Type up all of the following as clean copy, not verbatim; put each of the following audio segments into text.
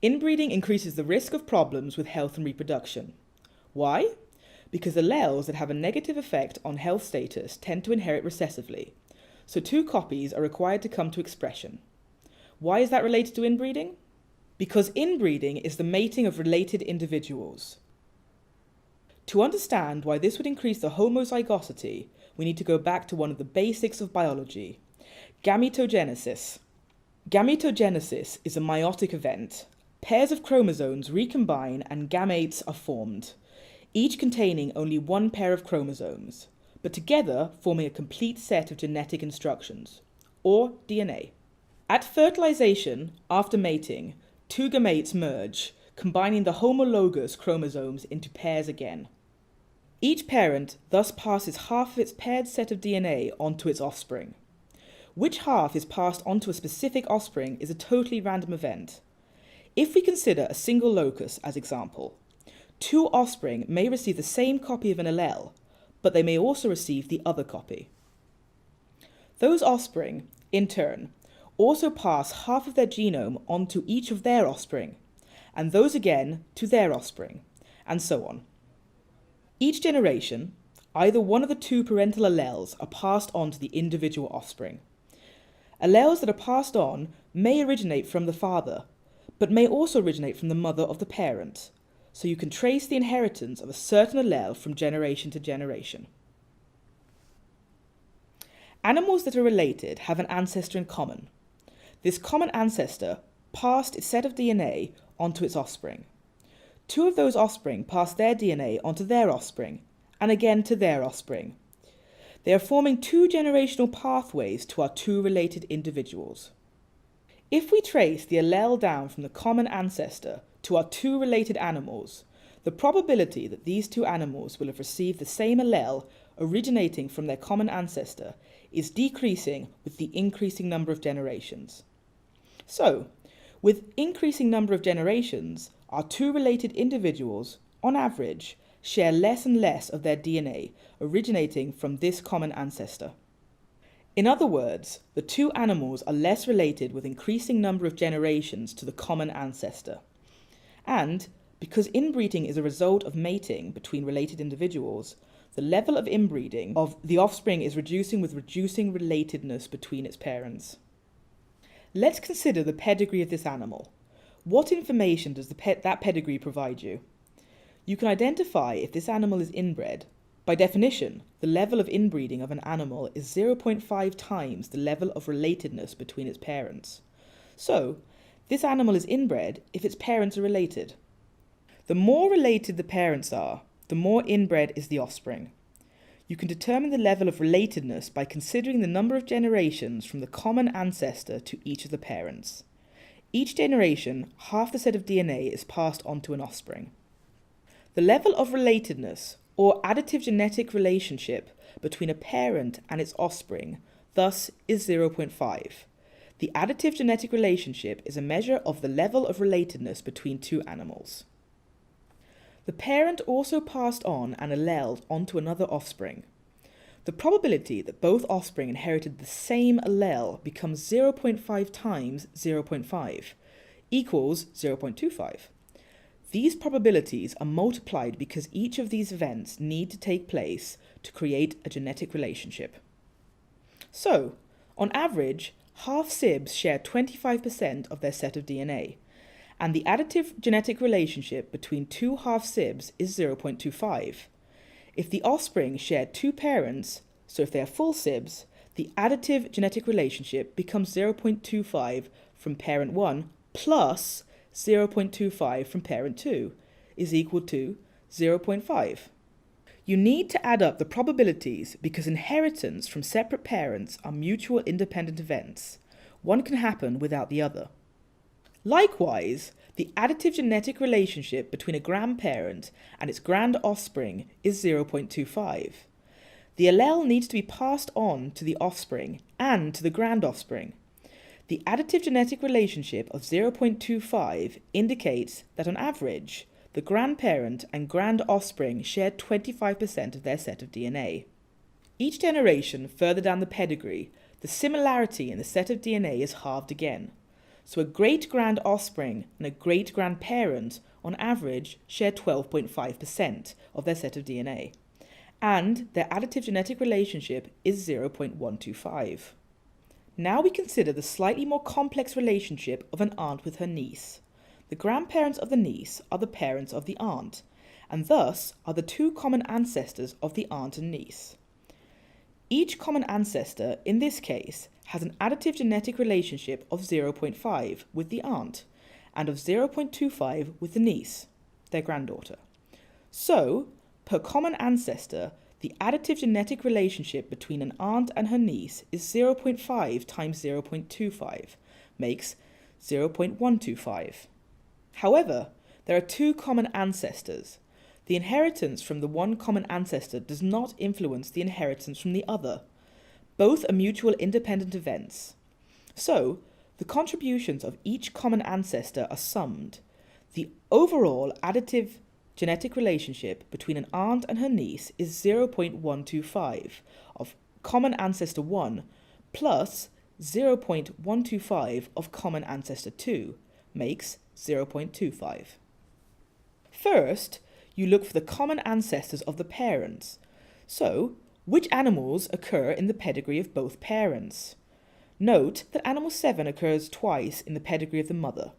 Inbreeding increases the risk of problems with health and reproduction. Why? Because alleles that have a negative effect on health status tend to inherit recessively, so 2 copies are required to come to expression. Why is that related to inbreeding? Because inbreeding is the mating of related individuals. To understand why this would increase the homozygosity, we need to go back to one of the basics of biology: gametogenesis. Gametogenesis is a meiotic event. Pairs of chromosomes recombine and gametes are formed, each containing only one pair of chromosomes, but together forming a complete set of genetic instructions, or DNA. At fertilization, after mating, 2 gametes merge, combining the homologous chromosomes into pairs again. Each parent thus passes half of its paired set of DNA onto its offspring. Which half is passed onto a specific offspring is a totally random event. If we consider a single locus as example, 2 offspring may receive the same copy of an allele, but they may also receive the other copy. Those offspring, in turn, also pass half of their genome onto each of their offspring, and those again to their offspring, and so on. Each generation, either one of the 2 parental alleles are passed on to the individual offspring. Alleles that are passed on may originate from the father, but may also originate from the mother of the parent, so you can trace the inheritance of a certain allele from generation to generation. Animals that are related have an ancestor in common. This common ancestor passed its set of DNA onto its offspring. 2 of those offspring pass their DNA onto their offspring, and again to their offspring. They are forming 2 generational pathways to our 2 related individuals. If we trace the allele down from the common ancestor to our 2 related animals, the probability that these 2 animals will have received the same allele originating from their common ancestor is decreasing with the increasing number of generations. So, with increasing number of generations, our 2 related individuals, on average, share less and less of their DNA originating from this common ancestor. In other words, the 2 animals are less related with increasing number of generations to the common ancestor. And, because inbreeding is a result of mating between related individuals, the level of inbreeding of the offspring is reducing with reducing relatedness between its parents. Let's consider the pedigree of this animal. What information does that pedigree provide you? You can identify if this animal is inbred. By definition, the level of inbreeding of an animal is 0.5 times the level of relatedness between its parents. So, this animal is inbred if its parents are related. The more related the parents are, the more inbred is the offspring. You can determine the level of relatedness by considering the number of generations from the common ancestor to each of the parents. Each generation, half the set of DNA is passed on to an offspring. The level of relatedness, or additive genetic relationship, between a parent and its offspring, thus is 0.5. The additive genetic relationship is a measure of the level of relatedness between 2 animals. The parent also passed on an allele onto another offspring. The probability that both offspring inherited the same allele becomes 0.5 times 0.5 equals 0.25. These probabilities are multiplied because each of these events need to take place to create a genetic relationship. So, on average, half sibs share 25% of their set of DNA, and the additive genetic relationship between 2 half sibs is 0.25. If the offspring share 2 parents, so if they are full sibs, the additive genetic relationship becomes 0.25 from parent 1 plus 0.25 from parent 2 is equal to 0.5. You need to add up the probabilities because inheritance from separate parents are mutual independent events. One can happen without the other. Likewise, the additive genetic relationship between a grandparent and its grand offspring is 0.25. The allele needs to be passed on to the offspring and to the grand offspring. The additive genetic relationship of 0.25 indicates that on average, the grandparent and grand offspring share 25% of their set of DNA. Each generation further down the pedigree, the similarity in the set of DNA is halved again. So a great-grand offspring and a great-grandparent on average share 12.5% of their set of DNA, and their additive genetic relationship is 0.125. Now we consider the slightly more complex relationship of an aunt with her niece. The grandparents of the niece are the parents of the aunt, and thus are the two common ancestors of the aunt and niece. Each common ancestor, in this case, has an additive genetic relationship of 0.5 with the aunt, and of 0.25 with the niece, their granddaughter. So, per common ancestor, the additive genetic relationship between an aunt and her niece is 0.5 times 0.25, makes 0.125. However, there are two common ancestors. The inheritance from the one common ancestor does not influence the inheritance from the other. Both are mutual independent events. So, the contributions of each common ancestor are summed. The overall additive genetic relationship between an aunt and her niece is 0.125 of common ancestor 1 plus 0.125 of common ancestor 2 makes 0.25. First, you look for the common ancestors of the parents. So, which animals occur in the pedigree of both parents? Note that animal 7 occurs twice in the pedigree of the mother.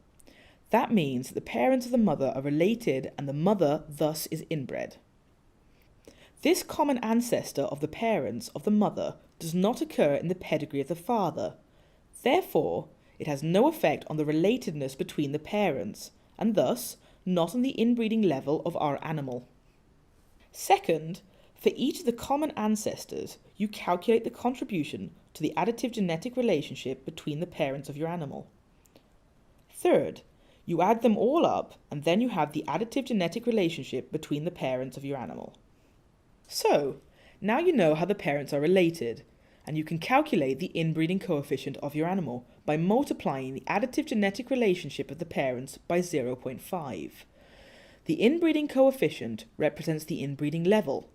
That means that the parents of the mother are related and the mother thus is inbred. This common ancestor of the parents of the mother does not occur in the pedigree of the father. Therefore, it has no effect on the relatedness between the parents, and thus not on the inbreeding level of our animal. Second, for each of the common ancestors, you calculate the contribution to the additive genetic relationship between the parents of your animal. Third, you add them all up, and then you have the additive genetic relationship between the parents of your animal. So, now you know how the parents are related, and you can calculate the inbreeding coefficient of your animal by multiplying the additive genetic relationship of the parents by 0.5. The inbreeding coefficient represents the inbreeding level,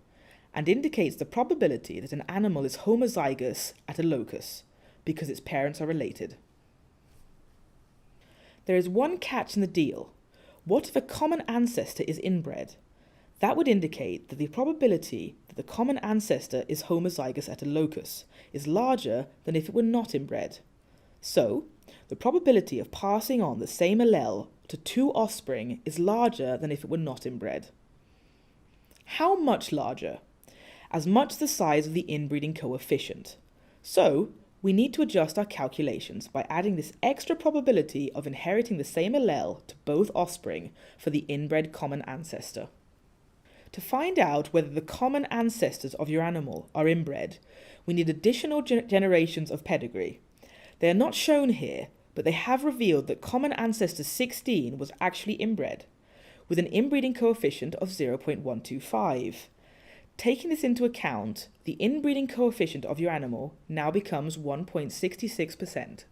and indicates the probability that an animal is homozygous at a locus, because its parents are related. There is one catch in the deal. What if a common ancestor is inbred? That would indicate that the probability that the common ancestor is homozygous at a locus is larger than if it were not inbred. So, the probability of passing on the same allele to two offspring is larger than if it were not inbred. How much larger? As much the size of the inbreeding coefficient. So, we need to adjust our calculations by adding this extra probability of inheriting the same allele to both offspring for the inbred common ancestor. To find out whether the common ancestors of your animal are inbred, we need additional generations of pedigree. They are not shown here, but they have revealed that common ancestor 16 was actually inbred, with an inbreeding coefficient of 0.125. Taking this into account, the inbreeding coefficient of your animal now becomes 1.66%.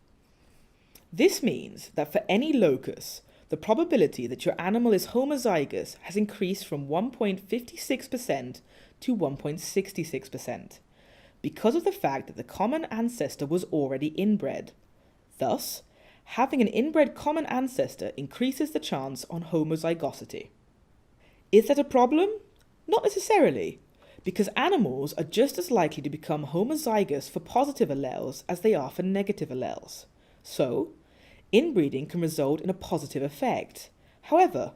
This means that for any locus, the probability that your animal is homozygous has increased from 1.56% to 1.66%, because of the fact that the common ancestor was already inbred. Thus, having an inbred common ancestor increases the chance on homozygosity. Is that a problem? Not necessarily, because animals are just as likely to become homozygous for positive alleles as they are for negative alleles. So, inbreeding can result in a positive effect. However,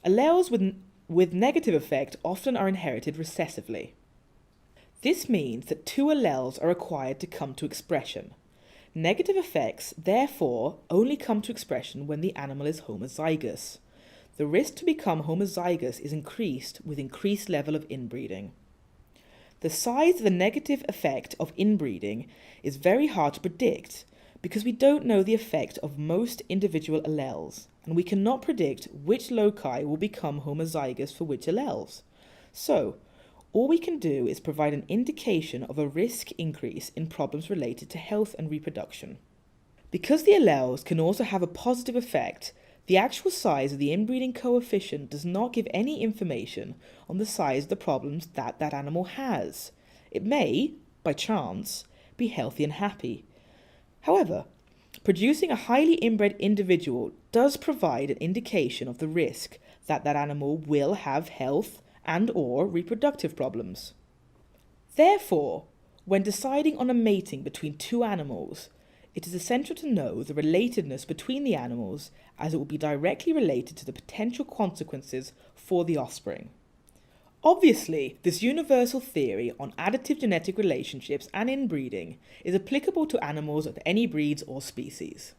alleles with negative effect often are inherited recessively. This means that two alleles are required to come to expression. Negative effects, therefore, only come to expression when the animal is homozygous. The risk to become homozygous is increased with increased level of inbreeding. The size of the negative effect of inbreeding is very hard to predict because we don't know the effect of most individual alleles, and we cannot predict which loci will become homozygous for which alleles. So, all we can do is provide an indication of a risk increase in problems related to health and reproduction. Because the alleles can also have a positive effect, the actual size of the inbreeding coefficient does not give any information on the size of the problems that animal has. It may, by chance, be healthy and happy. However, Producing a highly inbred individual does provide an indication of the risk that that animal will have health and/or reproductive problems. Therefore, when deciding on a mating between two animals, it is essential to know the relatedness between the animals, as it will be directly related to the potential consequences for the offspring. Obviously, this universal theory on additive genetic relationships and inbreeding is applicable to animals of any breeds or species.